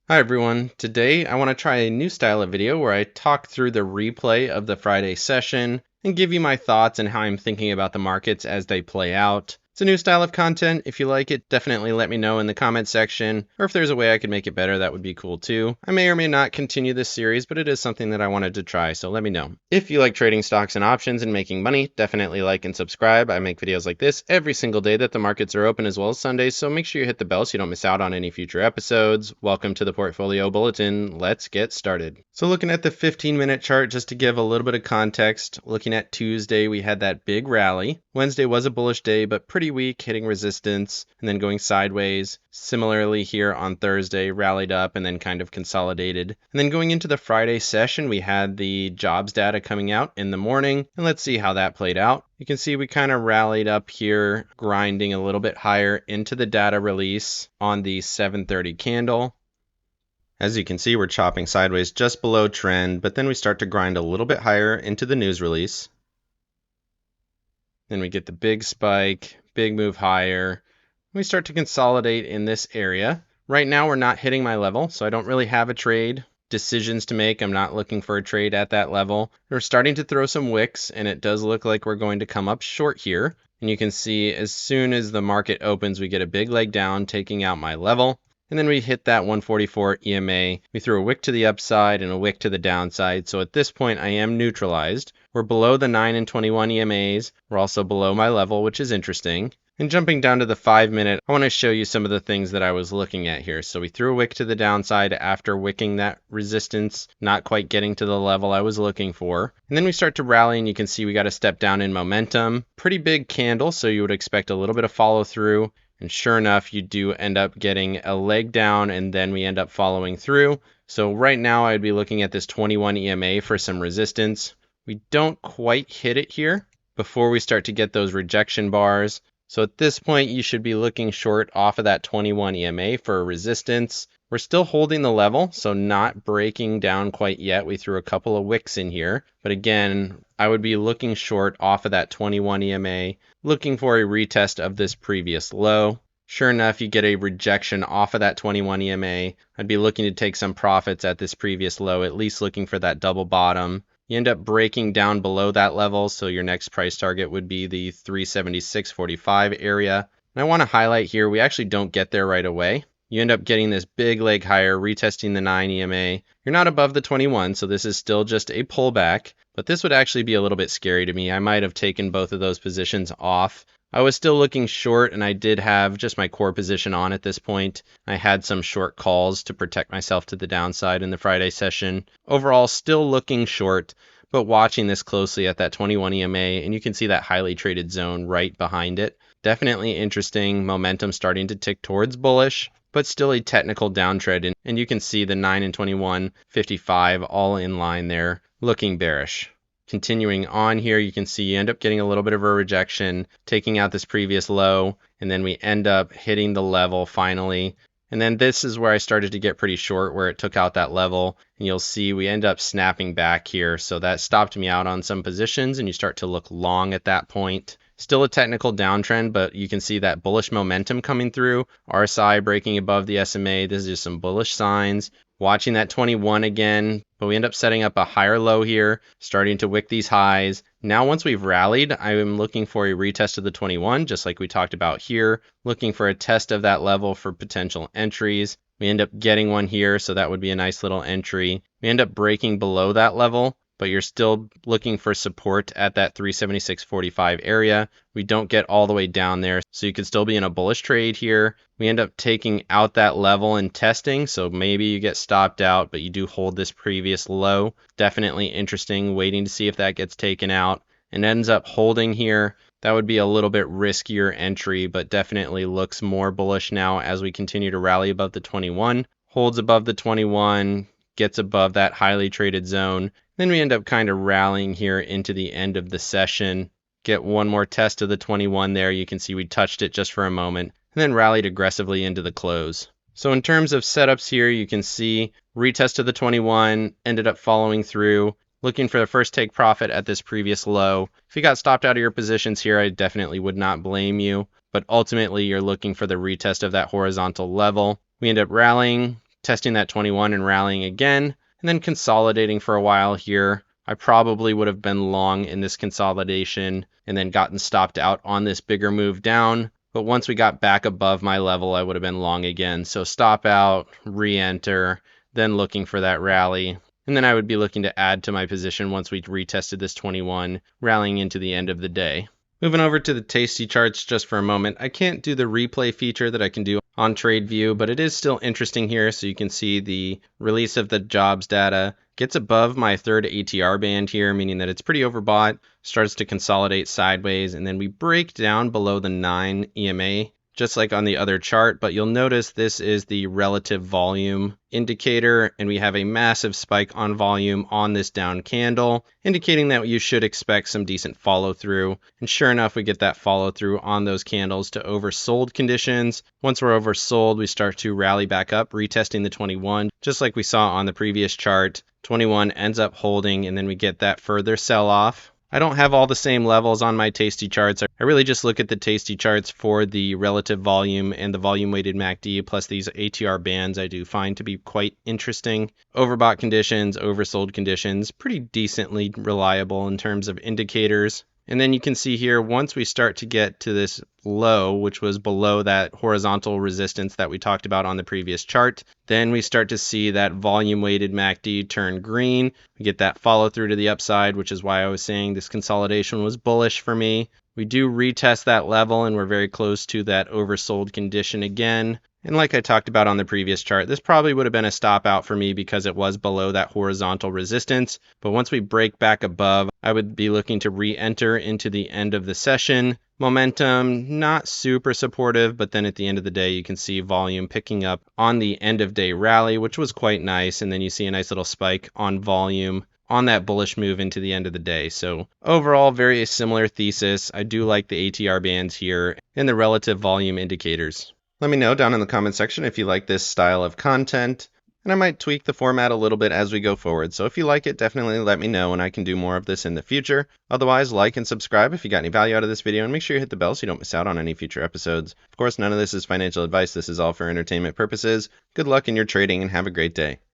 Hi everyone, today I want to try a new style of video where I talk through the replay of the Friday session and give you my thoughts and how I'm thinking about the markets as they play out. It's a new style of content. If you like it, definitely let me know in the comment section, or if there's a way I could make it better, that would be cool too. I may or may not continue this series, but it is something that I wanted to try, so let me know. If you like trading stocks and options and making money, definitely like and subscribe. I make videos like this every single day that the markets are open as well as Sundays, so make sure you hit the bell so you don't miss out on any future episodes. Welcome to the Portfolio Bulletin. Let's get started. So looking at the 15-minute chart, just to give a little bit of context, looking at Tuesday, we had that big rally. Wednesday was a bullish day, but pretty weak, hitting resistance and then going sideways. Similarly here on Thursday, rallied up and then kind of consolidated. And then going into the Friday session, we had the jobs data coming out in the morning, and let's see how that played out. You can see we kind of rallied up here, grinding a little bit higher into the data release on the 7:30 candle. As you can see, we're chopping sideways just below trend, but then we start to grind a little bit higher into the news release. Then we get the big spike, big move higher. We start to consolidate in this area. Right now we're not hitting my level, so I don't really have a trade decisions to make. I'm not looking for a trade at that level. We're starting to throw some wicks, and it does look like we're going to come up short here. And you can see as soon as the market opens, we get a big leg down, taking out my level. And then we hit that 144 EMA. We threw a wick to the upside and a wick to the downside. So at this point, I am neutralized. We're below the 9 and 21 EMAs. We're also below my level, which is interesting. And jumping down to the 5-minute, I want to show you some of the things that I was looking at here. So we threw a wick to the downside after wicking that resistance, not quite getting to the level I was looking for. And then we start to rally, and you can see we got a step down in momentum. Pretty big candle, so you would expect a little bit of follow through. And sure enough, you do end up getting a leg down, and then we end up following through. So right now, I'd be looking at this 21 EMA for some resistance. We don't quite hit it here before we start to get those rejection bars. So at this point, you should be looking short off of that 21 EMA for a resistance. We're still holding the level, so not breaking down quite yet. We threw a couple of wicks in here. But again, I would be looking short off of that 21 EMA, looking for a retest of this previous low. Sure enough, you get a rejection off of that 21 EMA. I'd be looking to take some profits at this previous low, at least looking for that double bottom. You end up breaking down below that level, so your next price target would be the 376.45 area. And I want to highlight here, we actually don't get there right away. You end up getting this big leg higher, retesting the 9 EMA. You're not above the 21, so this is still just a pullback, but this would actually be a little bit scary to me. I might have taken both of those positions off. I was still looking short, and I did have just my core position on at this point. I had some short calls to protect myself to the downside in the Friday session. Overall, still looking short, but watching this closely at that 21 EMA, and you can see that highly traded zone right behind it. Definitely interesting, momentum starting to tick towards bullish, but still a technical downtrend, and you can see the 9 and 21, 55 all in line there, looking bearish. Continuing on here, you can see you end up getting a little bit of a rejection, taking out this previous low, and then we end up hitting the level finally. And then this is where I started to get pretty short, where it took out that level, and you'll see we end up snapping back here. So that stopped me out on some positions, and you start to look long at that point. Still a technical downtrend, but you can see that bullish momentum coming through. RSI breaking above the SMA. This is just some bullish signs. Watching that 21 again, but we end up setting up a higher low here, starting to wick these highs. Now, once we've rallied, I am looking for a retest of the 21, just like we talked about here, looking for a test of that level for potential entries. We end up getting one here, so that would be a nice little entry. We end up breaking below that level, but you're still looking for support at that 376.45 area. We don't get all the way down there, so you could still be in a bullish trade here. We end up taking out that level and testing, so maybe you get stopped out, but you do hold this previous low. Definitely interesting, waiting to see if that gets taken out, and ends up holding here. That would be a little bit riskier entry, but definitely looks more bullish now as we continue to rally above the 21. Holds above the 21, gets above that highly traded zone. Then we end up kind of rallying here into the end of the session. Get one more test of the 21 there. You can see we touched it just for a moment, and then rallied aggressively into the close. So in terms of setups here, you can see retest of the 21, ended up following through, looking for the first take profit at this previous low. If you got stopped out of your positions here, I definitely would not blame you, but ultimately you're looking for the retest of that horizontal level. We end up rallying, testing that 21 and rallying again, and then consolidating for a while here. I probably would have been long in this consolidation and then gotten stopped out on this bigger move down. But once we got back above my level, I would have been long again. So stop out, re-enter, then looking for that rally. And then I would be looking to add to my position once we retested this 21, rallying into the end of the day. Moving over to the Tasty Charts just for a moment. I can't do the replay feature that I can do on TradeView, but it is still interesting here. So you can see the release of the jobs data gets above my third ATR band here, meaning that it's pretty overbought, starts to consolidate sideways, and then we break down below the 9 EMA, just like on the other chart, but you'll notice this is the relative volume indicator, and we have a massive spike on volume on this down candle, indicating that you should expect some decent follow through. And sure enough, we get that follow through on those candles to oversold conditions. Once we're oversold, we start to rally back up, retesting the 21, just like we saw on the previous chart. 21 ends up holding, and then we get that further sell off. I don't have all the same levels on my Tasty Charts. I really just look at the Tasty Charts for the relative volume and the volume weighted MACD, plus these ATR bands I do find to be quite interesting. Overbought conditions, oversold conditions, pretty decently reliable in terms of indicators. And then you can see here, once we start to get to this low, which was below that horizontal resistance that we talked about on the previous chart, then we start to see that volume weighted MACD turn green. We get that follow through to the upside, which is why I was saying this consolidation was bullish for me. We do retest that level, and we're very close to that oversold condition again. And like I talked about on the previous chart, this probably would have been a stop out for me because it was below that horizontal resistance. But once we break back above, I would be looking to re-enter into the end of the session. Momentum, not super supportive, but then at the end of the day, you can see volume picking up on the end of day rally, which was quite nice. And then you see a nice little spike on volume on that bullish move into the end of the day. So overall, very similar thesis. I do like the ATR bands here and the relative volume indicators. Let me know down in the comment section if you like this style of content, and I might tweak the format a little bit as we go forward. So if you like it, definitely let me know and I can do more of this in the future. Otherwise, like and subscribe if you got any value out of this video, and make sure you hit the bell so you don't miss out on any future episodes. Of course, none of this is financial advice. This is all for entertainment purposes. Good luck in your trading and have a great day.